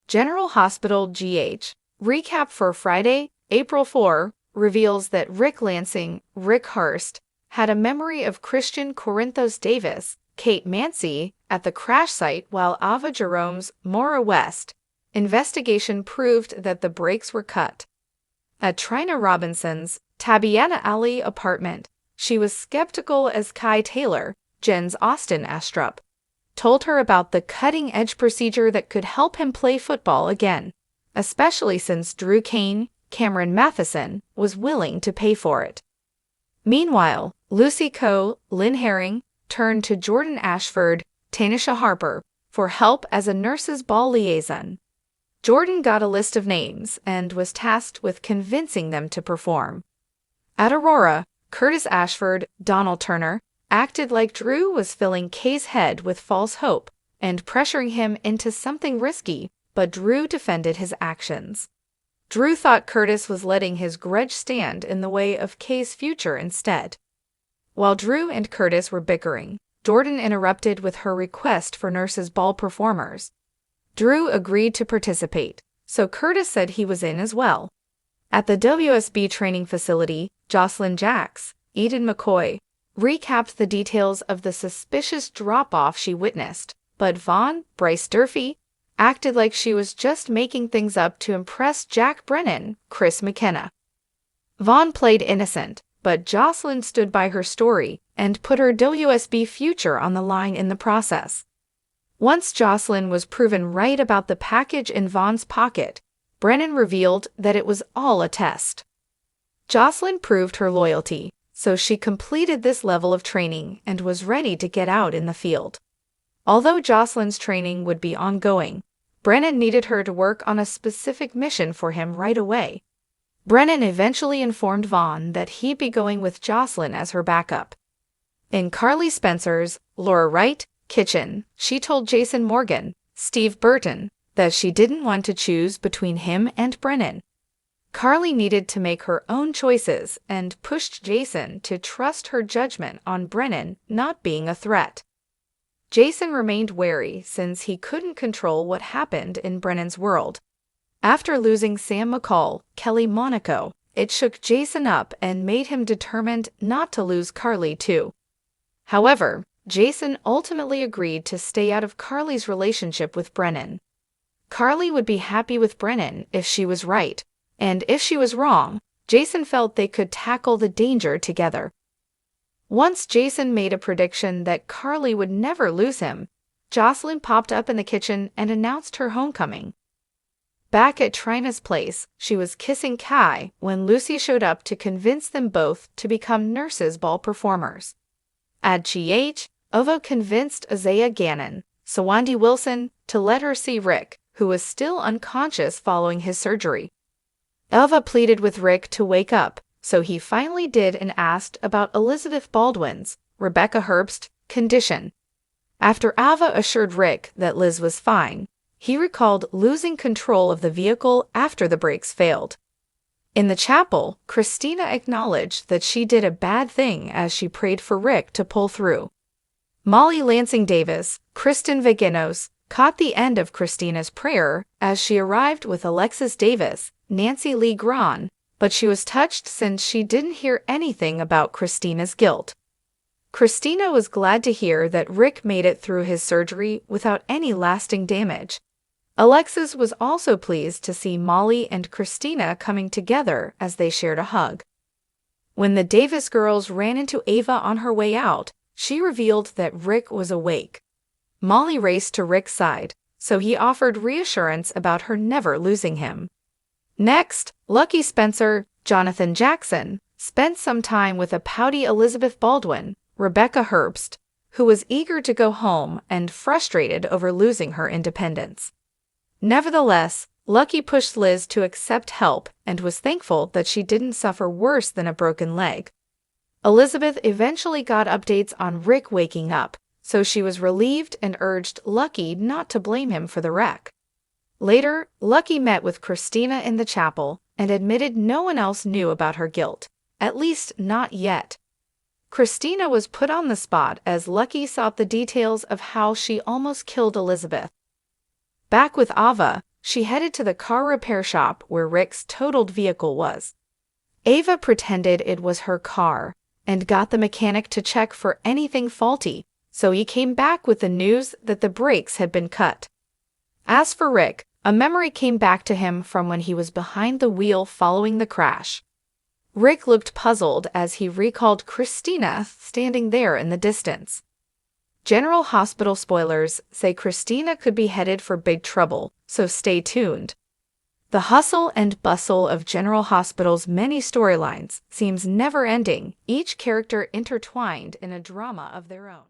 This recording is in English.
General Hospital GH. Recap for Friday, April 4, reveals that Rick Lansing, Rick Hurst, had a memory of Christian Corinthos Davis, Kate Mancy, at the crash site while Ava Jerome's Maura West. Investigation proved that the brakes were cut. At Trina Robinson's Tabiana Alley apartment, she was skeptical as Kai Taylor, Jen's Austin Astrup, told her about the cutting-edge procedure that could help him play football again, especially since Drew Kane, Cameron Matheson, was willing to pay for it. Meanwhile, Lucy Coe, Lynn Herring, turned to Jordan Ashford, Tanisha Harper, for help as a nurse's ball liaison. Jordan got a list of names and was tasked with convincing them to perform. At Aurora, Curtis Ashford, Donald Turner, acted like Drew was filling Kay's head with false hope and pressuring him into something risky, but Drew defended his actions. Drew thought Curtis was letting his grudge stand in the way of Kay's future instead. While Drew and Curtis were bickering, Jordan interrupted with her request for nurses' ball performers. Drew agreed to participate, so Curtis said he was in as well. At the WSB training facility, Jocelyn Jacks, Eden McCoy, recapped the details of the suspicious drop-off she witnessed, but Vaughn, Bryce Durfee, acted like she was just making things up to impress Jack Brennan, Chris McKenna. Vaughn played innocent, but Jocelyn stood by her story and put her WSB future on the line in the process. Once Jocelyn was proven right about the package in Vaughn's pocket, Brennan revealed that it was all a test. Jocelyn proved her loyalty, so she completed this level of training and was ready to get out in the field. Although Jocelyn's training would be ongoing, Brennan needed her to work on a specific mission for him right away. Brennan eventually informed Vaughn that he'd be going with Jocelyn as her backup. In Carly Spencer's Laura Wright kitchen, she told Jason Morgan, Steve Burton, that she didn't want to choose between him and Brennan. Carly needed to make her own choices and pushed Jason to trust her judgment on Brennan not being a threat. Jason remained wary since he couldn't control what happened in Brennan's world. After losing Sam McCall, Kelly Monaco, it shook Jason up and made him determined not to lose Carly too. However, Jason ultimately agreed to stay out of Carly's relationship with Brennan. Carly would be happy with Brennan if she was right, and if she was wrong, Jason felt they could tackle the danger together. Once Jason made a prediction that Carly would never lose him, Jocelyn popped up in the kitchen and announced her homecoming. Back at Trina's place, she was kissing Kai when Lucy showed up to convince them both to become nurses' ball performers. At GH, Ovo convinced Isaiah Gannon, Sawandi Wilson, to let her see Rick, who was still unconscious following his surgery. Ova pleaded with Rick to wake up, so he finally did and asked about Elizabeth Baldwin's, Rebecca Herbst's, condition. After Ava assured Rick that Liz was fine, he recalled losing control of the vehicle after the brakes failed. In the chapel, Kristina acknowledged that she did a bad thing as she prayed for Rick to pull through. Molly Lansing Davis, Kristen Vaginos, caught the end of Kristina's prayer as she arrived with Alexis Davis, Nancy Lee Grahn, but she was touched since she didn't hear anything about Kristina's guilt. Kristina was glad to hear that Rick made it through his surgery without any lasting damage. Alexis was also pleased to see Molly and Kristina coming together as they shared a hug. When the Davis girls ran into Ava on her way out, she revealed that Rick was awake. Molly raced to Rick's side, so he offered reassurance about her never losing him. Next, Lucky Spencer, Jonathan Jackson, spent some time with a pouty Elizabeth Baldwin, Rebecca Herbst, who was eager to go home and frustrated over losing her independence. Nevertheless, Lucky pushed Liz to accept help and was thankful that she didn't suffer worse than a broken leg. Elizabeth eventually got updates on Rick waking up, so she was relieved and urged Lucky not to blame him for the wreck. Later, Lucky met with Kristina in the chapel and admitted no one else knew about her guilt, at least not yet. Kristina was put on the spot as Lucky sought the details of how she almost killed Elizabeth. Back with Ava, She headed to the car repair shop where Rick's totaled vehicle was. Ava pretended it was her car and got the mechanic to check for anything faulty, so he came back with the news that the brakes had been cut. As for Rick, a memory came back to him from when he was behind the wheel following the crash. Rick looked puzzled as he recalled Kristina standing there in the distance. General Hospital spoilers say Kristina could be headed for big trouble, so stay tuned. The hustle and bustle of General Hospital's many storylines seems never-ending, each character intertwined in a drama of their own.